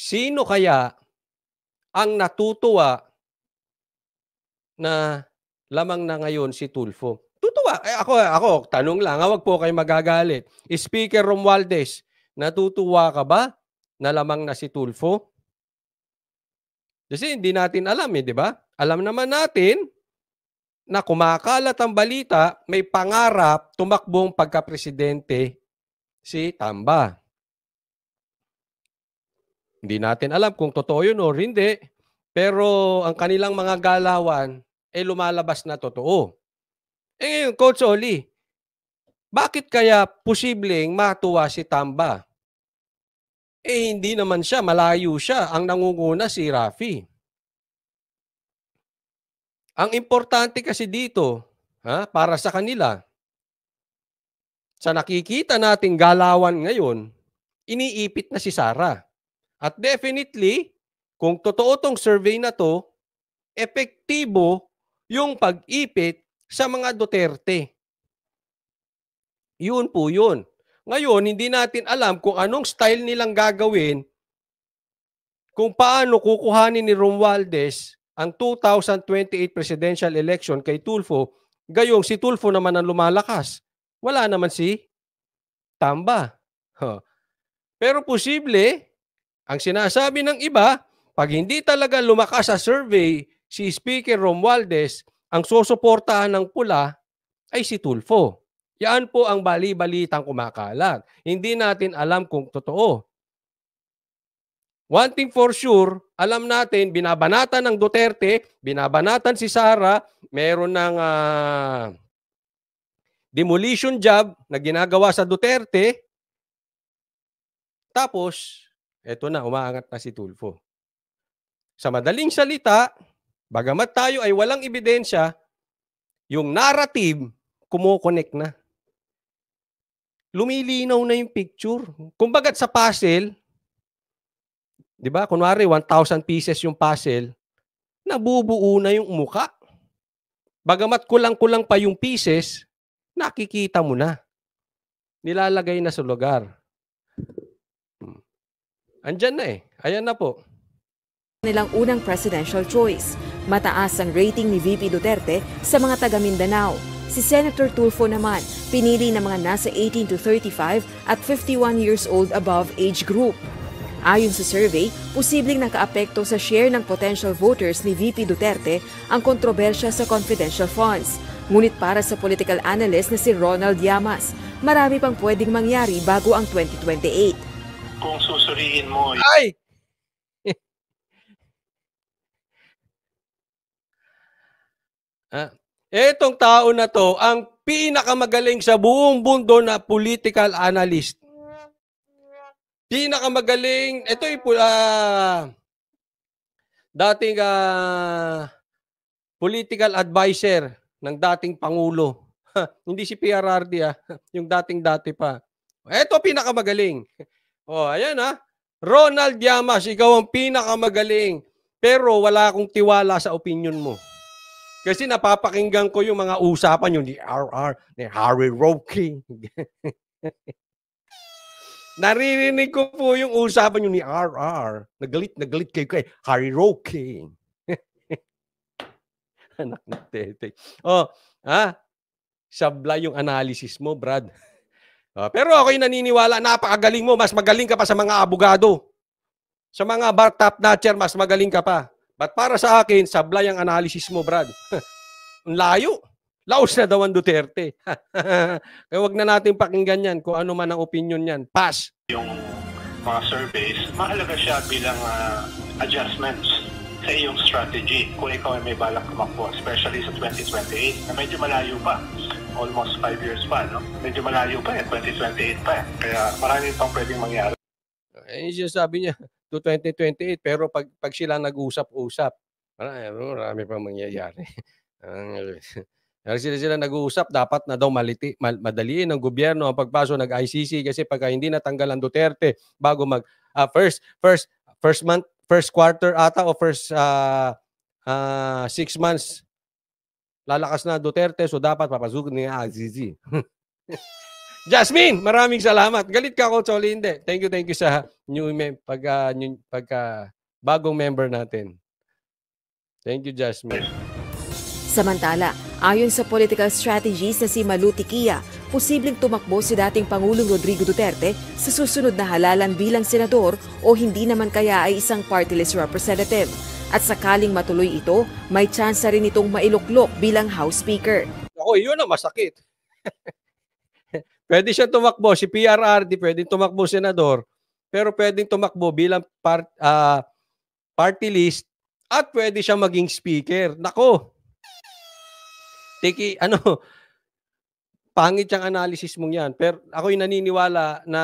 Sino kaya ang natutuwa na lamang na ngayon si Tulfo? Tutuwa. Ako, tanong lang, wag po kayo magagalit. Speaker Romualdez, natutuwa ka ba na lamang na si Tulfo? Kasi hindi natin alam di ba? Alam naman natin na kumakalat ang balita, may pangarap tumakbong pagka-presidente si Tamba. Hindi natin alam kung totoo yun o hindi, pero ang kanilang mga galawan lumalabas na totoo. Ngayon, Coach Oli, bakit kaya posibleng matuwa si Tamba? Hindi naman siya, malayo siya. Ang nangunguna si Raffy. Ang importante kasi dito, para sa kanila, sa nakikita nating galawan ngayon, iniipit na si Sara. At definitely, kung totoo tong survey na to, epektibo yung pag-ipit sa mga Duterte. Yun po yun. Ngayon, hindi natin alam kung anong style nilang gagawin, kung paano kukuhanin ni Romualdez ang 2028 presidential election kay Tulfo, gayong si Tulfo naman ang lumalakas. Wala naman si Tamba. Pero posible, ang sinasabi ng iba, pag hindi talaga lumakas sa survey si Speaker Romualdez, ang susuportahan ng pula ay si Tulfo. Yan po ang bali-balitang kumakalat. Hindi natin alam kung totoo. One thing for sure, alam natin, binabanatan ng Duterte, binabanatan si Sara, meron ng demolition job na ginagawa sa Duterte, tapos, eto na, umaangat na si Tulfo. Sa madaling salita, bagamat tayo ay walang ebidensya, yung narrative, kumukonek na. Lumilinaw na yung picture. Kumbaga sa puzzle, di ba? Kunwari, 1,000 pieces yung puzzle, nabubuo na yung muka. Bagamat kulang-kulang pa yung pieces, nakikita mo na. Nilalagay na sa lugar. Andyan na Ayan na po. Nilang unang presidential choice. Mataas ang rating ni VP Duterte sa mga taga Mindanao. Si Senator Tulfo naman, pinili ng mga nasa 18 to 35 at 51 years old above age group. Ayon sa survey, posibleng nakaapekto sa share ng potential voters ni VP Duterte ang kontrobersya sa confidential funds. Ngunit para sa political analyst na si Ronald Llamas, marami pang pwedeng mangyari bago ang 2028. Kung susuriin mo... Ay! Etong tao na to, ang pinakamagaling sa buong mundo na political analyst. Pinakamagaling, ito dating political advisor ng dating Pangulo. Hindi si PRRD yung dating-dati pa. Ito pinakamagaling. Ayan Ronald Llamas, ikaw ang pinakamagaling. Pero wala akong tiwala sa opinion mo. Kasi napapakinggan ko yung mga usapan yung ni RR, ni Harry Roque. Naririnig ko po yung usapan yung ni RR. Nagalit kayo kay Harry Roque. Anak na tete. Sablay yung analysis mo, Brad. Pero ako'y naniniwala, napakagaling mo. Mas magaling ka pa sa mga abogado. Sa mga top notcher, mas magaling ka pa. But para sa akin, sablay ang analysis mo, Brad. Layo. Laos na daw ang Duterte. Kaya wag na natin pakinggan yan kung ano man ang opinion yan. Pass. Yung mga surveys, mahalaga siya bilang adjustments sa iyong strategy kung ikaw ay may balak tumakbo, especially sa 2028 na medyo malayo pa. Almost 5 years pa, no? Medyo malayo pa 2028 pa. Kaya marami pang pwedeng mangyari. Yung sabi niya, to 2028, pero pag sila nag-usap-usap, marami pang mangyayari. Sila nag-uusap, dapat na daw madaliin ng gobyerno ang pagpasok ng ICC kasi pagka hindi natanggal ang Duterte bago mag first quarter ata o first 6 months lalakas na Duterte, so dapat papasukin niya ICC. Jasmine, maraming salamat. Galit ka ako, Choli, hindi. Thank you sa bagong member natin. Thank you, Jasmine. Samantala, ayon sa political strategist na si Malu Tiquia, posibleng tumakbo si dating Pangulong Rodrigo Duterte sa susunod na halalan bilang senador o hindi naman kaya ay isang party list representative. At sakaling matuloy ito, may tsansa rin itong mailuklok bilang House Speaker. Ako, yun ang masakit. Pwede siya tumakbo, si PRRD, pwedeng tumakbo senador, pero pwedeng tumakbo bilang party list at pwede siya maging speaker. Nako, pangit yung analysis mong yan. Pero ako'y naniniwala na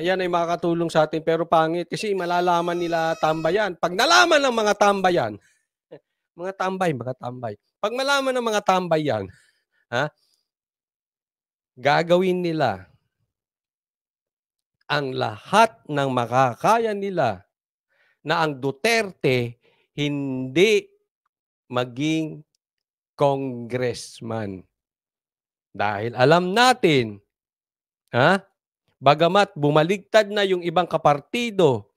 yan ay makakatulong sa atin, pero pangit kasi malalaman nila tambayan. Pag nalaman ng mga tambayan, mga tambay, pag malaman ng mga tambayan, gagawin nila ang lahat ng makakaya nila na ang Duterte hindi maging congressman. Dahil alam natin, bagamat bumaligtad na yung ibang kapartido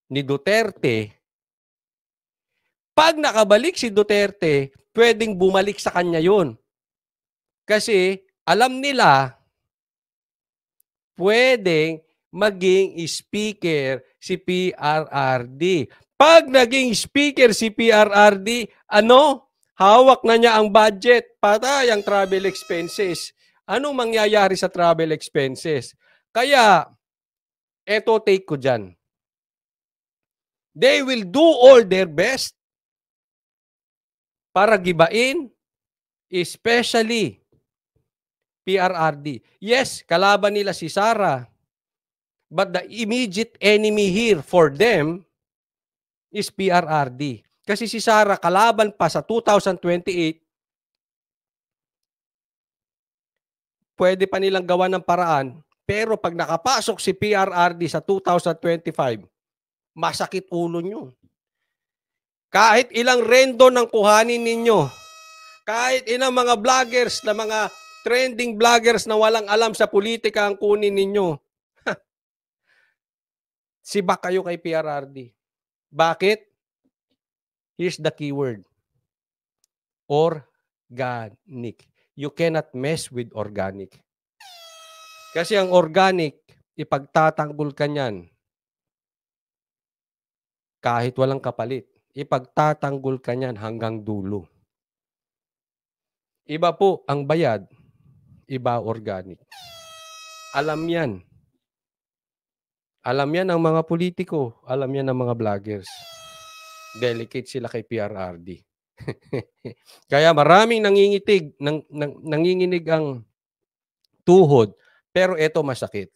ni Duterte, pag nakabalik si Duterte, pwedeng bumalik sa kanya yun. Kasi alam nila, pwedeng maging speaker si PRRD. Pag naging speaker si PRRD, hawak na niya ang budget, patay ang travel expenses. Anong mangyayari sa travel expenses? Kaya, eto take ko dyan. They will do all their best para gibain, especially PRRD. Yes, kalaban nila si Sara. But the immediate enemy here for them is PRRD. Kasi si Sara kalaban pa sa 2028, pwede pa nilang gawa ng paraan. Pero pag nakapasok si PRRD sa 2025, masakit ulo nyo. Kahit ilang rendo ng kuhanin ninyo, kahit ilang mga vloggers na mga trending vloggers na walang alam sa politika ang kunin ninyo, sibak kayo kay PRRD. Bakit? Here's the keyword. Organic. You cannot mess with organic. Kasi ang organic, ipagtatanggol ka niyan. Kahit walang kapalit. Ipagtatanggol ka niyan hanggang dulo. Iba po ang bayad, iba organic. Alam yan. Alam yan ang mga politiko, alam yan ang mga vloggers. Delicate sila kay PRRD. Kaya maraming nanginginig ang tuhod, pero ito masakit.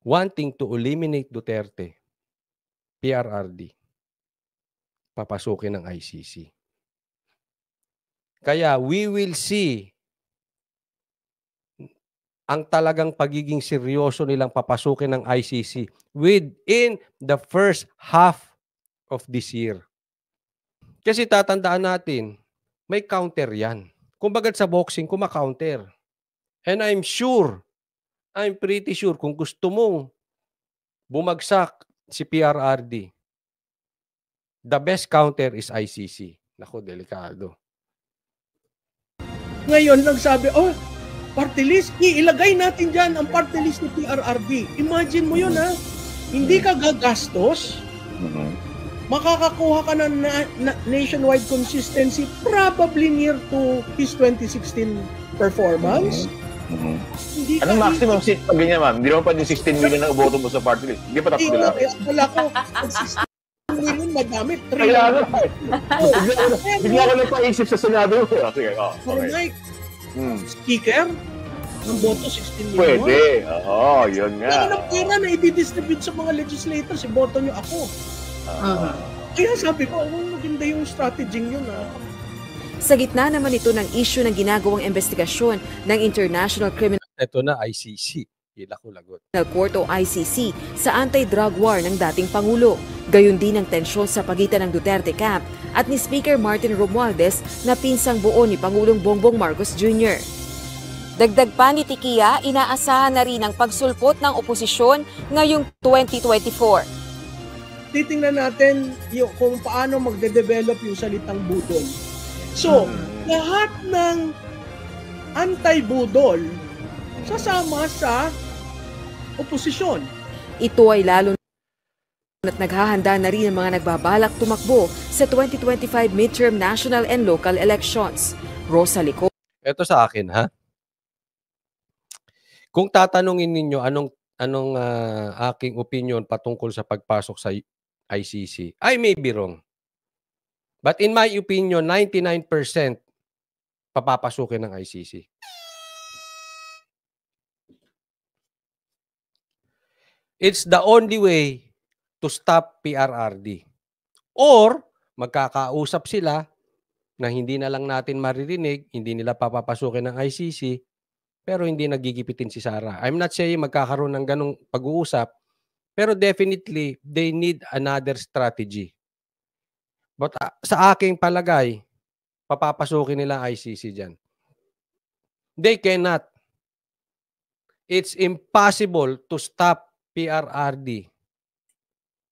Wanting to eliminate Duterte, PRRD, papasukin ng ICC. Kaya we will see ang talagang pagiging seryoso nilang papasukin ng ICC within the first half of this year. Kasi tatandaan natin, may counter yan. Kumbaga sa boxing, kumaka-counter. And I'm pretty sure, kung gusto mong bumagsak si PRRD, the best counter is ICC. Naku, delikado. Ngayon, nagsabi, party list, ilagay natin dyan ang party list ni PRRD. Imagine mo yun, ha? Hindi ka gagastos, makakakuha ka ng nationwide consistency probably near to his 2016 performance. Anong maximum seat pag ganyan, ma'am? Hindi naman pa din 16 million na uboto mo sa party list. Hindi pa tapos nila. Wala ko, 16 million madami. Kaya bigla ko lang paisip sa Senado. Sige, okay. Speaker, ang boto 16 million. Pwede. Oo, yun nga. Kaya pera na i-distribute sa mga legislators, boto nyo ako. Kaya sabi ko, maganda yung strategy yun. Sa gitna naman ito ng issue ng ginagawang investigasyon ng International Criminal Ito na, ICC. Hila ko lagot. Court o ICC sa anti-drug war ng dating Pangulo. Gayon din ang tensyon sa pagitan ng Duterte camp at ni Speaker Martin Romualdez na pinsang buo ni Pangulong Bongbong Marcos Jr. Dagdag pa ni Tikia, inaasahan na rin ang pagsulpot ng oposisyon ngayong 2024. Titingnan natin kung paano magde-develop yung salitang budol. So, lahat ng anti-budol sasama sa oposisyon. Ito ay lalo at naghahanda na rin ang mga nagbabalak tumakbo sa 2025 midterm national and local elections. Rosa Lico. Ito sa akin, ha? Kung tatanungin ninyo anong aking opinion patungkol sa pagpasok sa ICC, I may be wrong. But in my opinion, 99% papapasukin ng ICC. It's the only way to stop PRRD. Or magkakausap sila na hindi na lang natin maririnig, hindi nila papapasukin ng ICC, pero hindi nagigipitin si Sara. I'm not saying magkakaroon ng ganong pag-uusap, pero definitely, they need another strategy. But sa aking palagay, papapasukin nila ICC dyan. They cannot. It's impossible to stop PRRD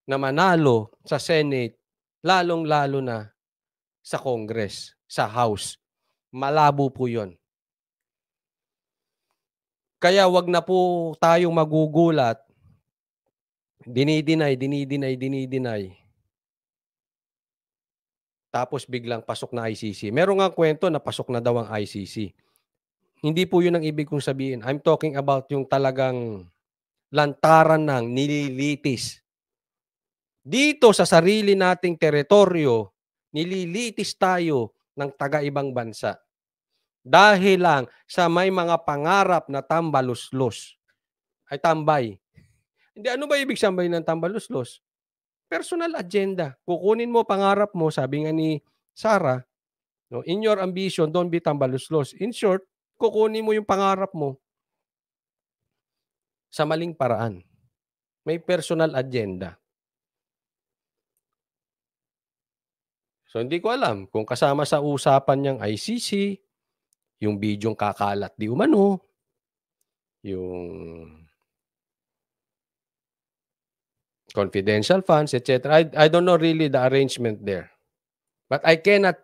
na manalo sa Senate, lalong-lalo na sa Congress, sa House. Malabo po yun. Kaya wag na po tayong magugulat. Dinidinay. Tapos biglang pasok na ICC. Meron nga kwento na pasok na daw ang ICC. Hindi po yun ang ibig kong sabihin. I'm talking about yung talagang lantaran ng nililitis. Dito sa sarili nating teritoryo, nililitis tayo ng taga-ibang bansa. Dahil lang sa may mga pangarap na tambaluslos. Ay tambay. Hindi, ano ba ibig sabihin ng tambaluslos? Personal agenda. Kukunin mo pangarap mo, sabi nga ni Sara, no, in your ambition, don't be tambaluslos. In short, kukunin mo yung pangarap mo sa maling paraan. May personal agenda. So hindi ko alam kung kasama sa usapan niyang ICC, yung bidyong kakalat di umano, yung confidential funds, etc. I don't know really the arrangement there. But I cannot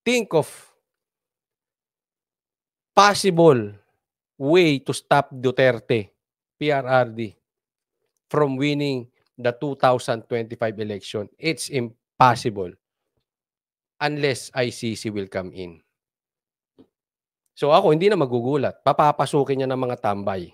think of possible way to stop Duterte, PRRD, from winning the 2025 election. It's impossible unless ICC will come in. So ako, hindi na magugulat. Papapasukin niya ng mga tambay.